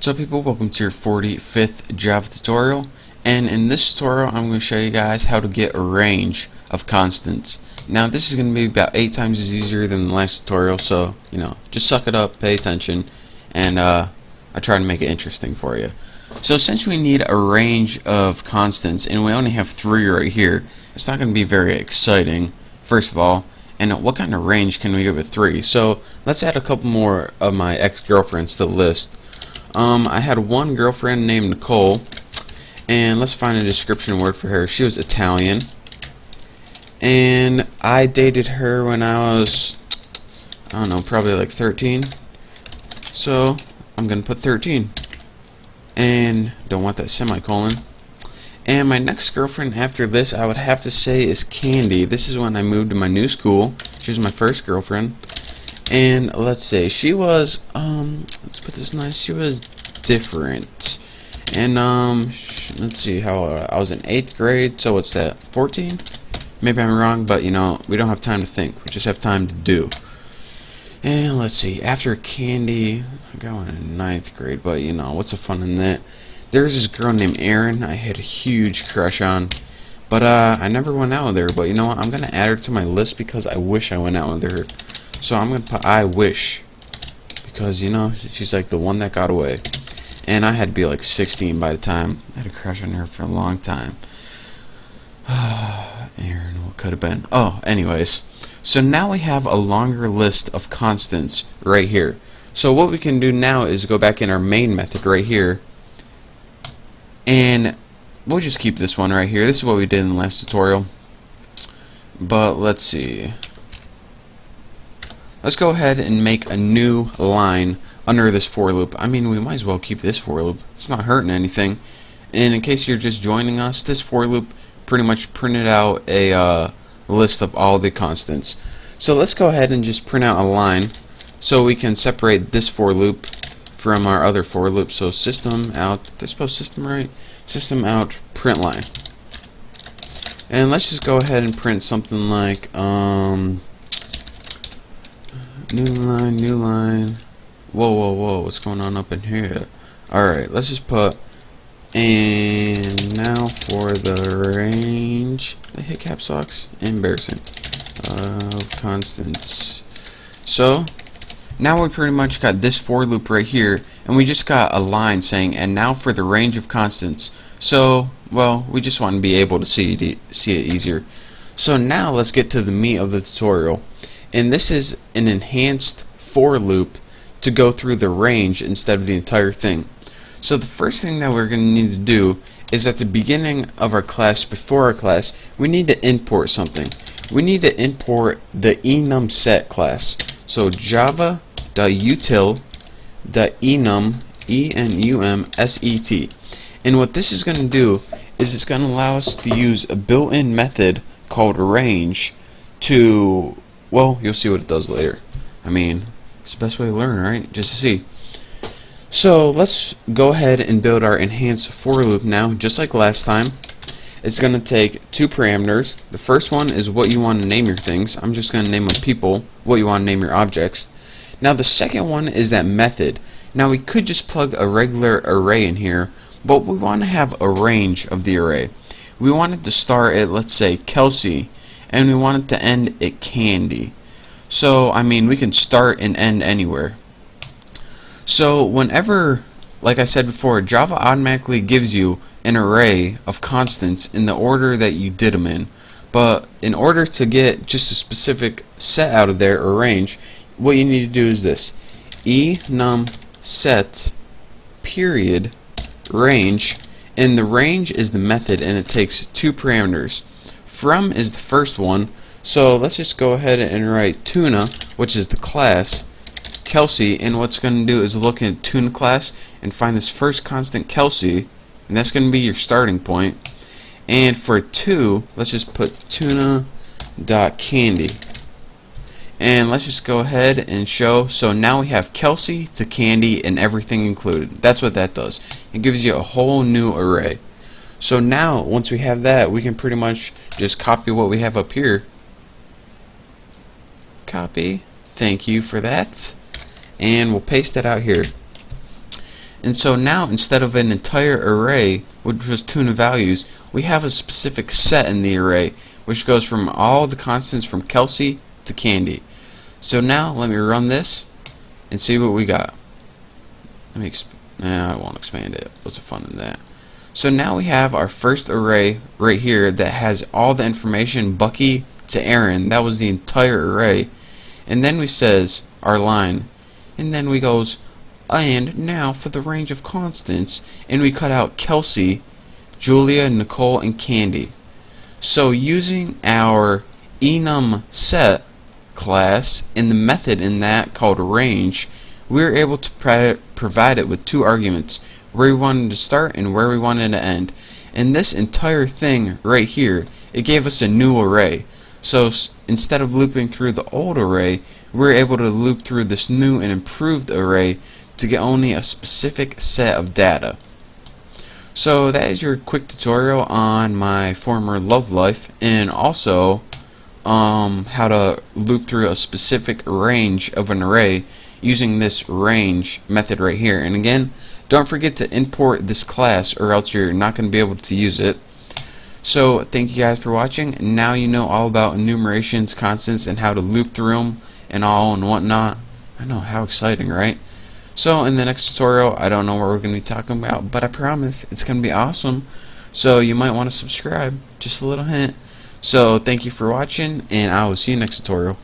What's up, people? Welcome to your 45th Java tutorial, and in this tutorial I'm going to show you guys how to get a range of constants. Now this is going to be about 8 times as easier than the last tutorial, so just suck it up, pay attention, and I try to make it interesting for you. So since we need a range of constants and we only have 3 right here, it's not going to be very exciting, first of all. And what kind of range can we get with 3? So let's add a couple more of my ex-girlfriends to the list. I had one girlfriend named Nicole, and let's find a description word for her. She was Italian, and I dated her when I was, I don't know, probably like 13. So I'm gonna put 13, and don't want that semicolon. And my next girlfriend after this, I would have to say, is Candy. This is when I moved to my new school. She was my first girlfriend. And let's say she was, let's put this nice, she was different. And, let's see, how I was in 8th grade, so what's that, 14? Maybe I'm wrong, but, we don't have time to think. We just have time to do. And let's see, after Candy, I got one in 9th grade, but, what's the fun in that? There's this girl named Erin I had a huge crush on. But, I never went out with her, but you know what, I'm going to add her to my list because I wish I went out with her. So I'm going to put I wish, because she's like the one that got away, and I had to be like 16 by the time. I had a crush on her for a long time. Aaron, what could have been? Oh, anyways, so now we have a longer list of constants right here. So what we can do now is go back in our main method right here, and we'll just keep this one right here. This is what we did in the last tutorial, but let's see. Let's go ahead and make a new line under this for loop. I mean, we might as well keep this for loop. It's not hurting anything. And in case you're just joining us, this for loop pretty much printed out a list of all the constants. So let's go ahead and just print out a line so we can separate this for loop from our other for loop. So system out, did I spell system right? System out, print line. And let's just go ahead and print something like, new line. Whoa, what's going on up in here? Alright, let's just put, and now for the range, I hit caps locks, embarrassing, of constants. So, now we pretty much got this for loop right here, and we just got a line saying, and now for the range of constants. So, well, we just want to be able to see it easier. So now let's get to the meat of the tutorial. And this is an enhanced for loop to go through the range instead of the entire thing. So the first thing that we're going to need to do is at the beginning of our class, before our class, we need to import something. We need to import the EnumSet class. So java.util.enum, E-N-U-M-S-E-T. And what this is going to do is it's going to allow us to use a built-in method called range to, well, you'll see what it does later. I mean, it's the best way to learn, right? Just to see. So let's go ahead and build our enhanced for loop now, just like last time. It's going to take 2 parameters. The first one is what you want to name your things. I'm just going to name them people, what you want to name your objects. Now the second one is that method. Now we could just plug a regular array in here, but we want to have a range of the array. We want it to start at, let's say, Kelsey, and we want it to end at Candy. So, I mean, we can start and end anywhere. So, whenever, like I said before, Java automatically gives you an array of constants in the order that you did them in. But in order to get just a specific set out of there, or range, what you need to do is this. EnumSet period range, and the range is the method, and it takes 2 parameters. From is the first one, so let's just go ahead and write tuna, which is the class, Kelsey, and what's going to do is look at tuna class and find this first constant Kelsey, and that's going to be your starting point. And for 2, let's just put tuna.candy. And let's just go ahead and show, so now we have Kelsey to Candy and everything included. That's what that does. It gives you a whole new array. So now, once we have that, we can pretty much just copy what we have up here. Copy. Thank you for that. And we'll paste that out here. And so now, instead of an entire array which was 2 values, we have a specific set in the array which goes from all the constants from Kelsey to Candy. So now let me run this and see what we got. Let me I won't expand it. What's the fun in that? So now we have our first array right here that has all the information Bucky to Aaron. That was the entire array. And then we says our line, and then we goes, and now for the range of constants, and we cut out Kelsey, Julia, Nicole, and Candy. So using our EnumSet class and the method in that called range, we're able to provide it with 2 arguments, where we wanted to start and where we wanted to end. And this entire thing right here, it gave us a new array. So instead of looping through the old array, we're able to loop through this new and improved array to get only a specific set of data. So that is your quick tutorial on my former love life, and also how to loop through a specific range of an array using this range method right here. And again, don't forget to import this class or else you're not going to be able to use it. So thank you guys for watching. Now you know all about enumerations, constants, and how to loop through them and all and whatnot. I know, how exciting, right? So in the next tutorial, I don't know what we're going to be talking about, but I promise it's going to be awesome. So you might want to subscribe, just a little hint. So thank you for watching, and I will see you next tutorial.